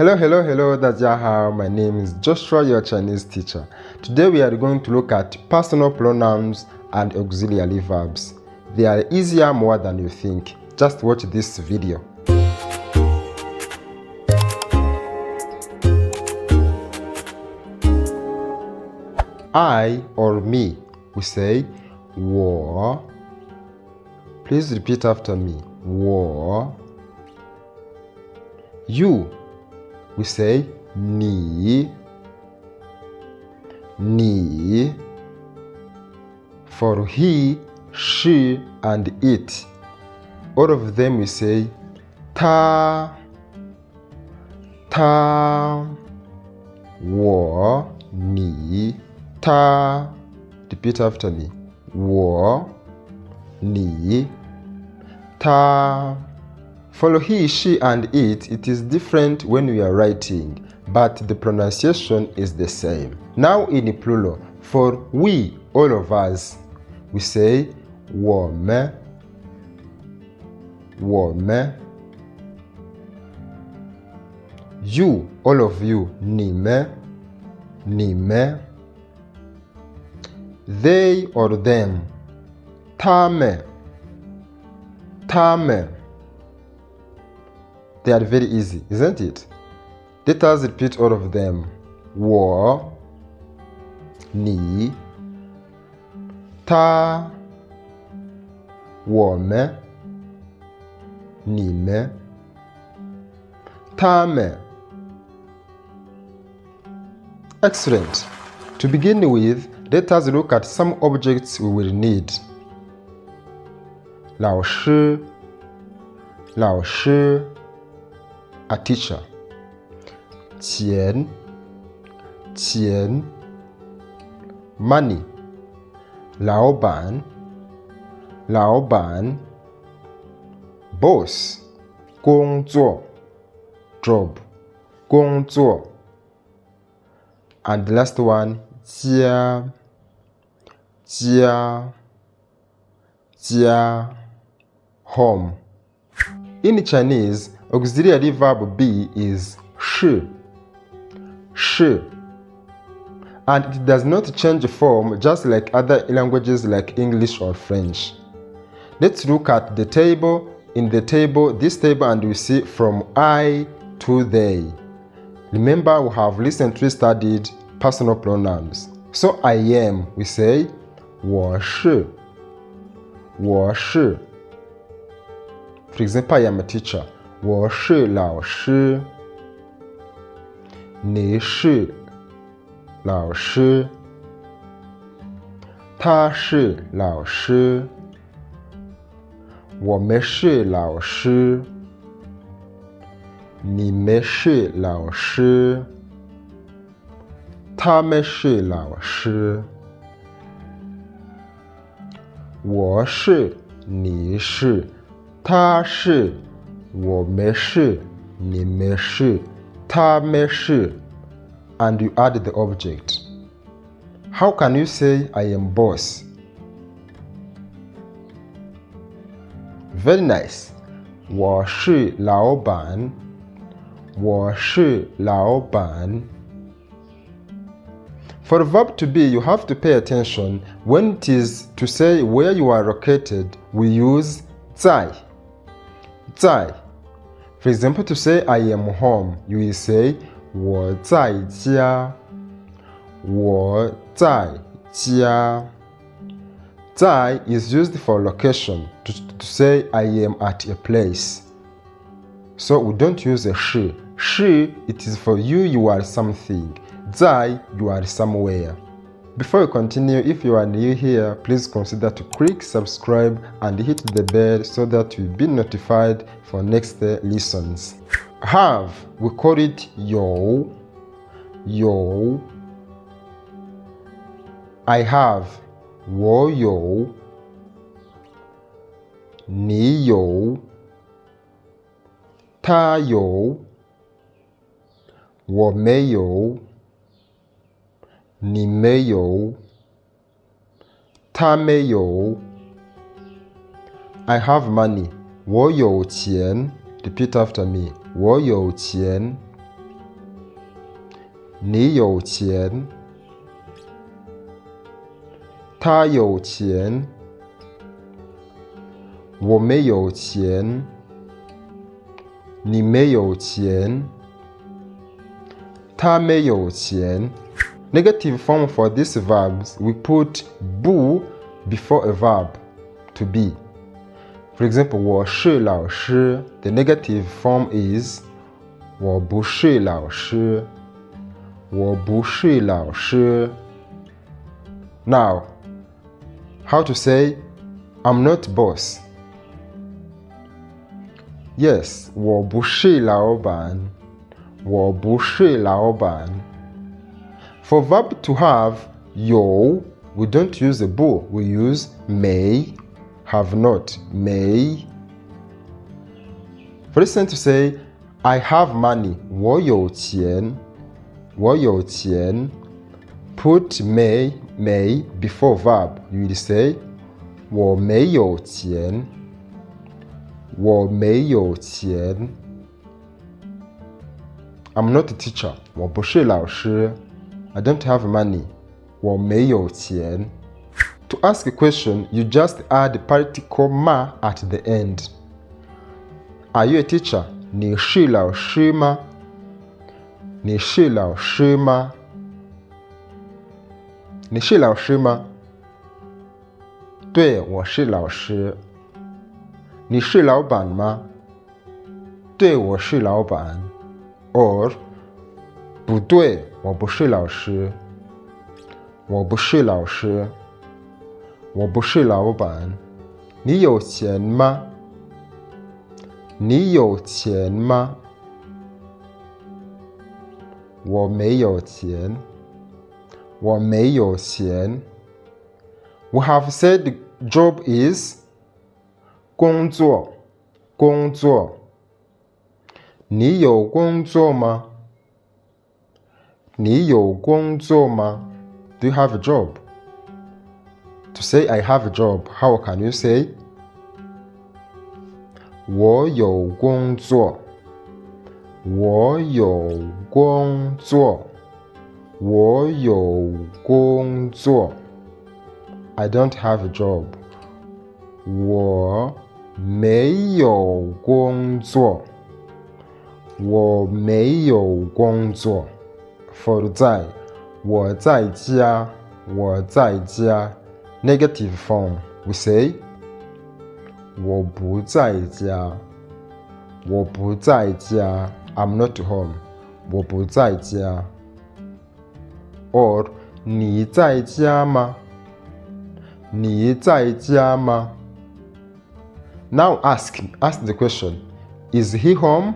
Hello, 大家好, my name is Joshua, your Chinese teacher. Today we are going to look at personal pronouns and auxiliary verbs. They are easier more than you think. Just watch this video. I or me, we say 我. Please repeat after me. 我. You, we say 你. For he, she, and it, all of them we say 他. 我, 你, 他. Repeat after me. 我, 你, 他. For he, she, and it is different when we are writing, but the pronunciation is the same. Now in plural, for we, all of us, we say 我们. You, all of you, 你们. They or them, 他们. They are very easy, isn't it? Let us repeat all of them. 我, 你, 他, 我们, 你们, 他们. Excellent. To begin with, let us look at some objects we will need. 老师, a teacher. 钱, money. 老板, boss. 工作, job. 工作. And the last one, 家, home. In Chinese, auxiliary verb be is 是, and it does not change form just like other languages like English or French. Let's look at the table. In the table, this table, and we see from I to they. Remember, we have recently studied personal pronouns. So I am, we say 我是. For example, I am a teacher. 我是老师. 你是老师. 他是老师. 我们是老师. 你们是老师. 他们是老师. 我是，你是，他是，我们是，你们是，他们是, and you add the object. How can you say I am boss? Very nice. 我是老板. 我是老板. For the verb to be, you have to pay attention. When it is to say where you are located, we use 在. For example, to say I am home, you will say 我在家. 我在家. 在 is used for location, to say I am at a place. So we don't use a 是. 是, it is for you are something. 在, you are somewhere. Before we continue, if you are new here, please consider to click subscribe and hit the bell so that you'll be notified for next lessons. Have, we call it 有. I have, 我有. 你有. 他有. 我没有. 你没有. 他没有. I have money. 我有钱. Repeat after me. 我有钱.你有钱，他有钱，我没有钱，你没有钱，他没有钱。Negative form for these verbs, we put bu before a verb to be. For example, 我是老师 the negative form is 我不是老师，我不是老师。Now, how to say I'm not boss? Yes, 我不是老板，我不是老板。For verb to have 有 we don't use a bu, we use may, have not, may. For instance, to say I have money, 我有钱，我有钱。Put may before verb, you will say 我没有钱，我没有钱。I'm not a teacher, 我不是老师。I don't have money, 我没有钱。To ask a question, you just add particle ma at the end. Are you a teacher? 你是老师吗？你是老师吗？你是老师吗？对，我是老师。你是老板吗？对，我是老板。Or 不对，我不是老师。我不是老师。我不是老板。你有钱吗？你有钱吗？我没有钱。我没有钱。We have said the job is 工作，工作。你有工作吗？你有工作吗？ Do you have a job? To say I have a job, how can you say? 我有工作，我有工作，我有工作。I don't have a job. 我没有工作，我没有工作。For 在，我在家，我在家。Negative form, we say 我不在家，我不在家。I'm not home. 我不在家。Or 你在家吗？你在家吗？ Now ask the question, is he home?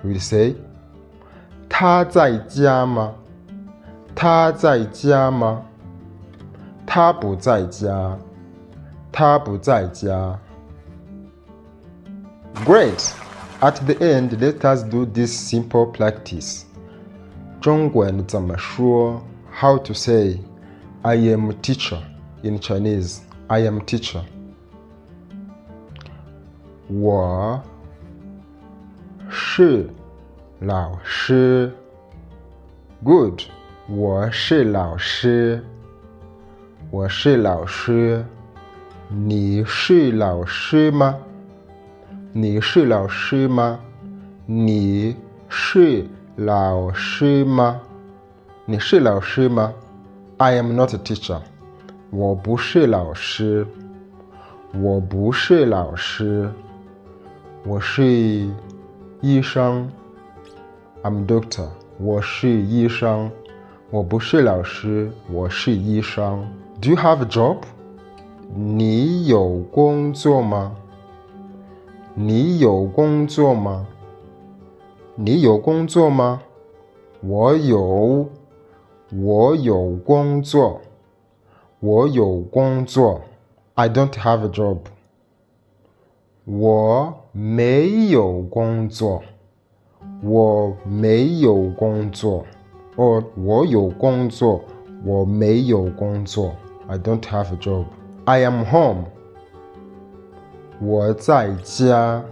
We say 他在家吗？他在家吗？他不在家，他不在家。Great! At the end, let us do this simple practice. 中文怎么说 How to say I am a teacher in Chinese. I am a teacher. 我是老师。Good. 我是老师。我是老师。你是老师吗？你是老师吗？你是老师吗？你是老师吗？ I am not a teacher. 我不是老师。我不是老师。我是医生。I'm a doctor. 我是医生。我不是老师，我是医生。Do you have a job? 你有工作吗？你有工作吗？你有工作吗？我有工作。我有工作。I don't have a job. 我没有工作。我没有工作。Or 我有工作，我没有工作。I don't have a job. I am home. 我在家。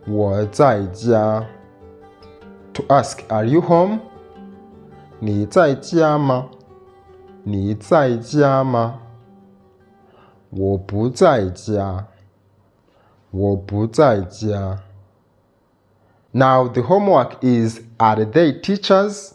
我在家。To ask, are you home? 你在家吗？你在家吗？我不在家。我不在家。Now the homework is, are they teachers?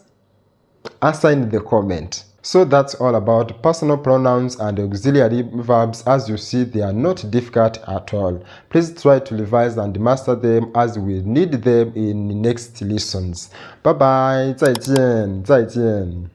Answer in the comment. So that's all about personal pronouns and auxiliary verbs. As you see, they are not difficult at all. Please try to revise and master them as we need them in next lessons. Bye bye. 再见。再见。